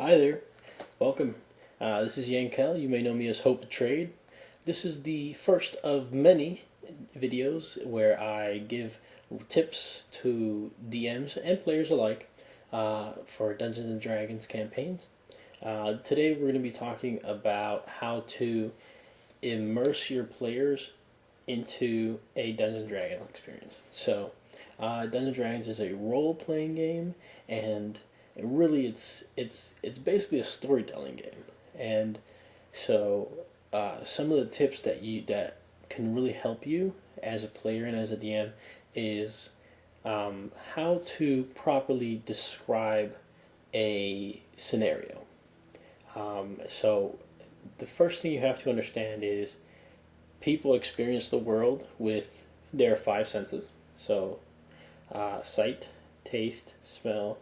Hi there, welcome. This is Yankel. You may know me as Hope to Trade. This is the first of many videos where I give tips to DMs and players alike for Dungeons and Dragons campaigns. Today we're going to be talking about how to immerse your players into a Dungeons and Dragons experience. So, Dungeons and Dragons is a role-playing game, and really it's basically a storytelling game. And so, some of the tips that can really help you as a player and as a DM is how to properly describe a scenario. So, the first thing you have to understand is people experience the world with their five senses. So, sight, taste, smell,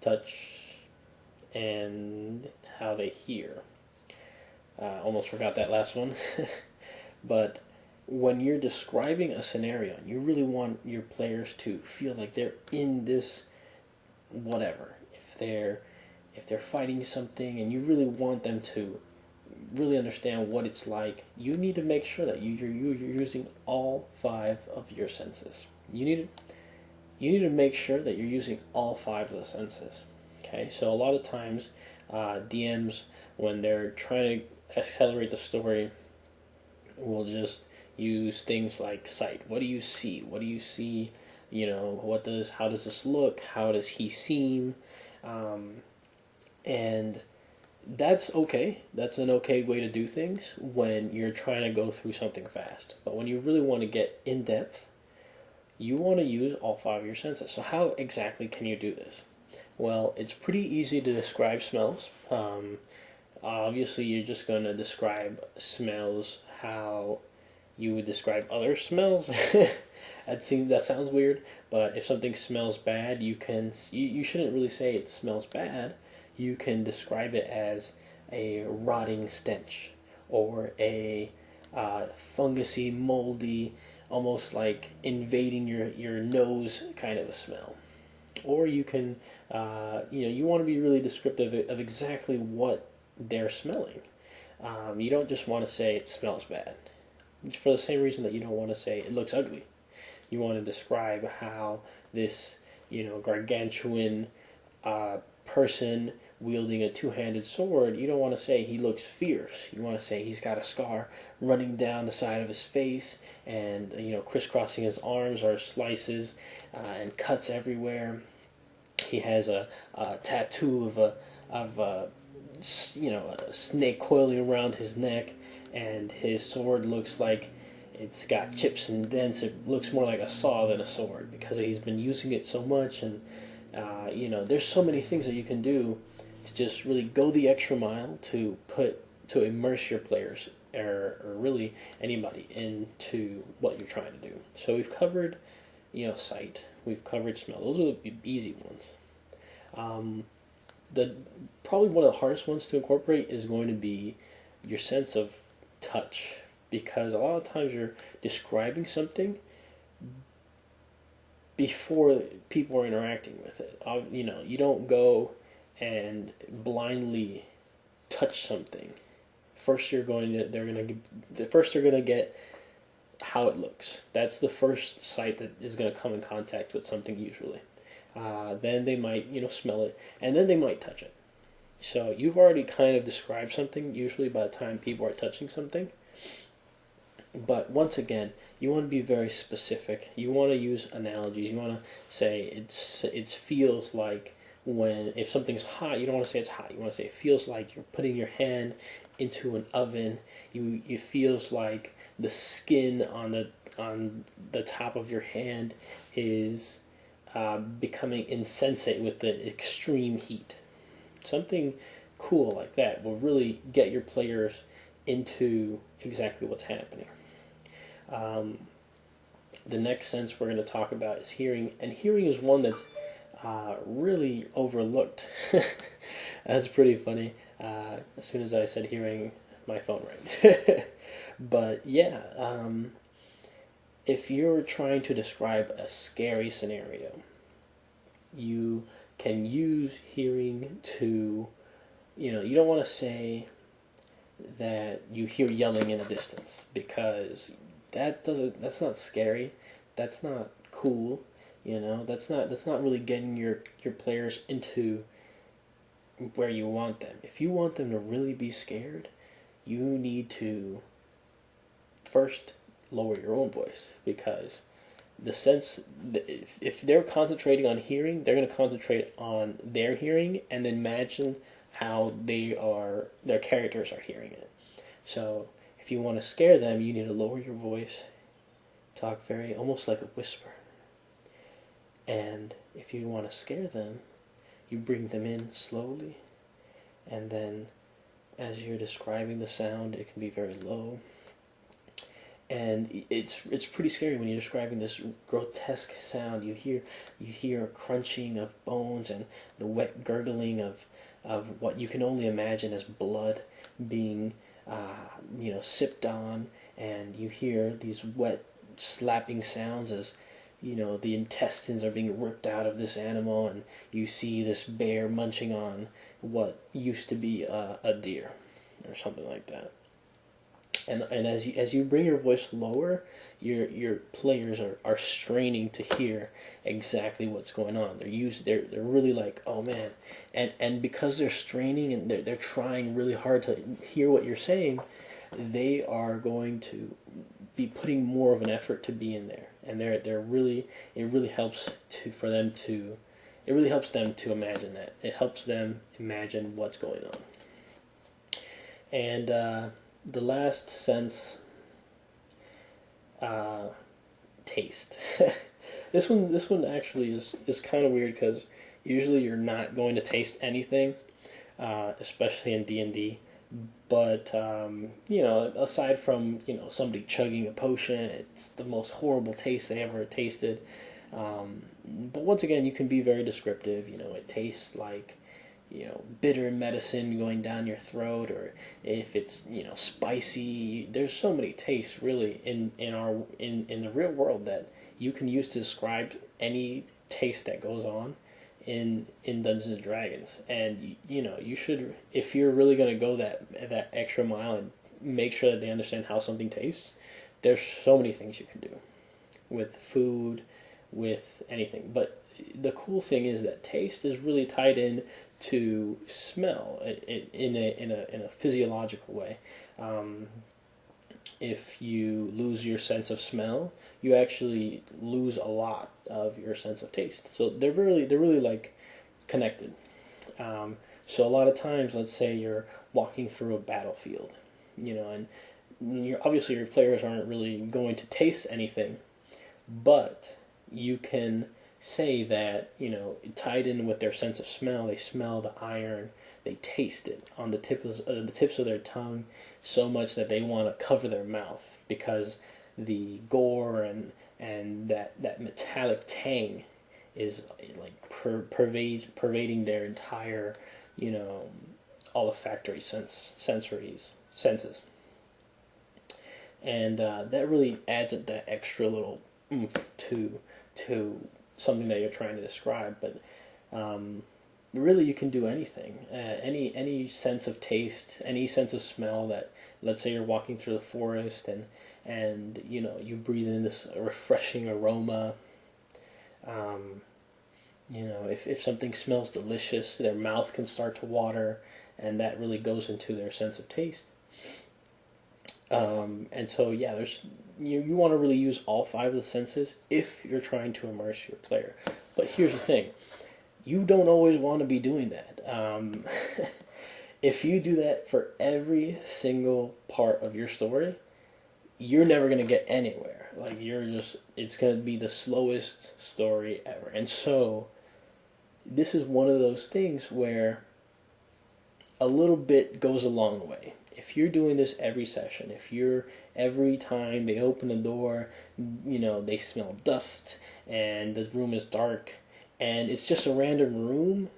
touch, and how they hear. Almost forgot that last one. But when you're describing a scenario, you really want your players to feel like they're in this whatever. If they're fighting something and you really want them to really understand what it's like, you need to make sure that you're using all five of your senses. You need to make sure that you're using all five of the senses. Okay, so a lot of times DMs, when they're trying to accelerate the story, will just use things like sight. What do you see? What do you see? How does this look? How does he seem? And that's okay. That's an okay way to do things when you're trying to go through something fast. But when you really want to get in depth, you want to use all five of your senses. So how exactly can you do this? Well, it's pretty easy to describe smells. Obviously, you're just going to describe smells how you would describe other smells. That sounds weird, but if something smells bad, you shouldn't really say it smells bad. You can describe it as a rotting stench or a fungusy, moldy, almost like invading your nose kind of a smell. Or you can, you want to be really descriptive of exactly what they're smelling. You don't just want to say it smells bad. For the same reason that you don't want to say it looks ugly. You want to describe how this, gargantuan person wielding a two-handed sword, you don't want to say he looks fierce. You want to say he's got a scar running down the side of his face, and crisscrossing his arms are slices and cuts everywhere. He has a tattoo of a snake coiling around his neck, and his sword looks like it's got chips and dents. It looks more like a saw than a sword because he's been using it so much. And there's so many things that you can do to just really go the extra mile to immerse your players or really anybody into what you're trying to do. So we've covered sight, we've covered smell. Those are the easy ones. Probably one of the hardest ones to incorporate is going to be your sense of touch, because a lot of times you're describing something before people are interacting with it. You don't go and blindly touch something. First, they're going to get how it looks. That's the first sight that is going to come in contact with something usually. Then they might smell it, and then they might touch it. So you've already kind of described something usually by the time people are touching something. But once again, you want to be very specific. You want to use analogies. You want to say it feels like if something's hot, you don't want to say it's hot. You want to say it feels like you're putting your hand into an oven. It feels like the skin on the top of your hand is becoming insensate with the extreme heat. Something cool like that will really get your players into exactly what's happening. The next sense we're going to talk about is hearing, and hearing is one that's really overlooked. That's pretty funny. As soon as I said hearing, my phone rang. But yeah, if you're trying to describe a scary scenario, you can use hearing to you don't want to say that you hear yelling in the distance, because that's not scary. That's not cool. That's not really getting your players into where you want them. If you want them to really be scared, you need to first lower your own voice, because the sense if they're concentrating on hearing, they're going to concentrate on their hearing and then imagine how their characters are hearing it. So if you want to scare them, you need to lower your voice, talk very almost like a whisper. And if you want to scare them, you bring them in slowly, and then as you're describing the sound, it can be very low. And it's pretty scary when you're describing this grotesque sound. You hear a crunching of bones and the wet gurgling of what you can only imagine as blood being sipped on, and you hear these wet slapping sounds as the intestines are being ripped out of this animal, and you see this bear munching on what used to be a deer or something like that. And as you bring your voice lower, your players are straining to hear exactly what's going on. They're really like, oh man, and because they're straining and they're trying really hard to hear what you're saying, they are going to be putting more of an effort to be in there, and it really helps them to imagine that. It helps them imagine what's going on. And the last sense, taste. This one actually is kind of weird, because usually you're not going to taste anything, especially in D&D. But aside from somebody chugging a potion, it's the most horrible taste they ever tasted. But once again, you can be very descriptive. It tastes like bitter medicine going down your throat, or if it's spicy. There's so many tastes really in the real world that you can use to describe any taste that goes on in Dungeons and Dragons. And you should, if you're really going to go that extra mile and make sure that they understand how something tastes, there's so many things you can do with food, with anything. But the cool thing is that taste is really tied in to smell in a physiological way. If you lose your sense of smell, you actually lose a lot of your sense of taste. So they're really like connected. So a lot of times, let's say you're walking through a battlefield, and obviously your players aren't really going to taste anything, but you can say that tied in with their sense of smell, they smell the iron, they taste it on the tips of their tongue, so much that they want to cover their mouth, because the gore and that metallic tang is like pervading their entire olfactory senses, and that really adds that extra little oomph to something that you're trying to describe. But really, you can do anything, any sense of taste, any sense of smell. That, let's say you're walking through the forest and you breathe in this refreshing aroma. If something smells delicious, their mouth can start to water, and that really goes into their sense of taste. And so there's you want to really use all 5 of the senses if you're trying to immerse your player. But here's the thing: you don't always want to be doing that. If you do that for every single part of your story, you're never going to get anywhere. Like, it's going to be the slowest story ever. And so this is one of those things where a little bit goes a long way. If you're doing this every session, every time they open the door, they smell dust and the room is dark, and it's just a random room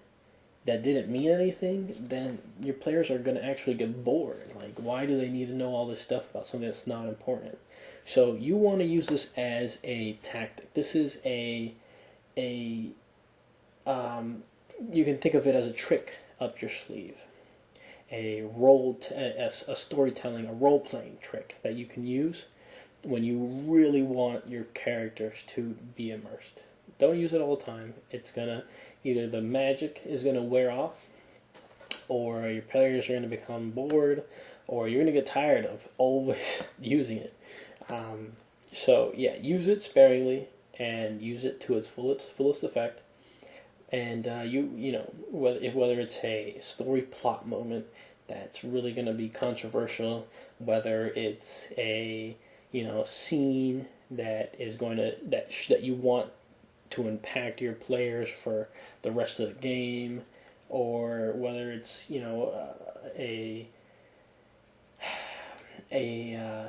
that didn't mean anything, then your players are going to actually get bored. Like, why do they need to know all this stuff about something that's not important? So you want to use this as a tactic. This is you can think of it as a trick up your sleeve. a storytelling, a role playing trick that you can use when you really want your characters to be immersed. Don't use it all the time. It's gonna either the magic is gonna wear off, or your players are gonna become bored, or you're gonna get tired of always using it. So yeah, use it sparingly and use it to its fullest effect. And you know, whether it's a story plot moment that's really going to be controversial, whether it's a scene that is going to that you want to impact your players for the rest of the game, or whether it's a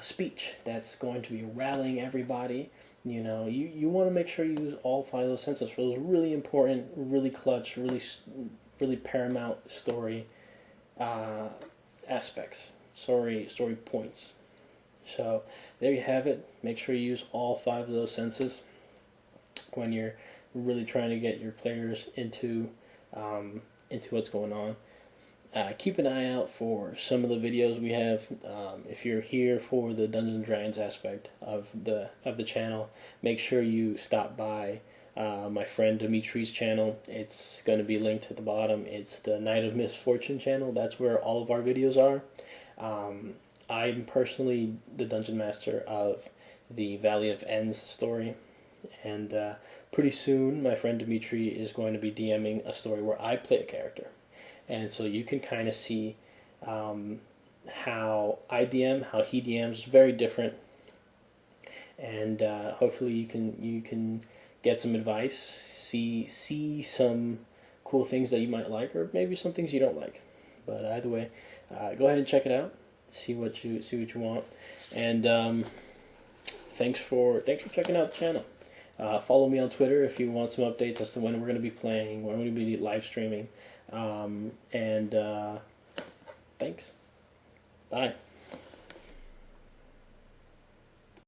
speech that's going to be rallying everybody. You want to make sure you use all five of those senses for those really important, really clutch, really paramount story aspects, story points. So there you have it. Make sure you use all five of those senses when you're really trying to get your players into what's going on. Keep an eye out for some of the videos we have. If you're here for the Dungeons and Dragons aspect of the channel, make sure you stop by my friend Dimitri's channel. It's going to be linked at the bottom. It's the Night of Misfortune channel. That's where all of our videos are. I'm personally the Dungeon Master of the Valley of Ends story, and pretty soon my friend Dimitri is going to be DMing a story where I play a character. And so you can kind of see how I DM, how he DMs is very different, and hopefully you can get some advice, see some cool things that you might like, or maybe some things you don't like. But either way, go ahead and check it out, see what you want, and thanks for checking out the channel. Follow me on Twitter if you want some updates as to when we're going to be playing, when we're going to be live streaming. Thanks. Bye.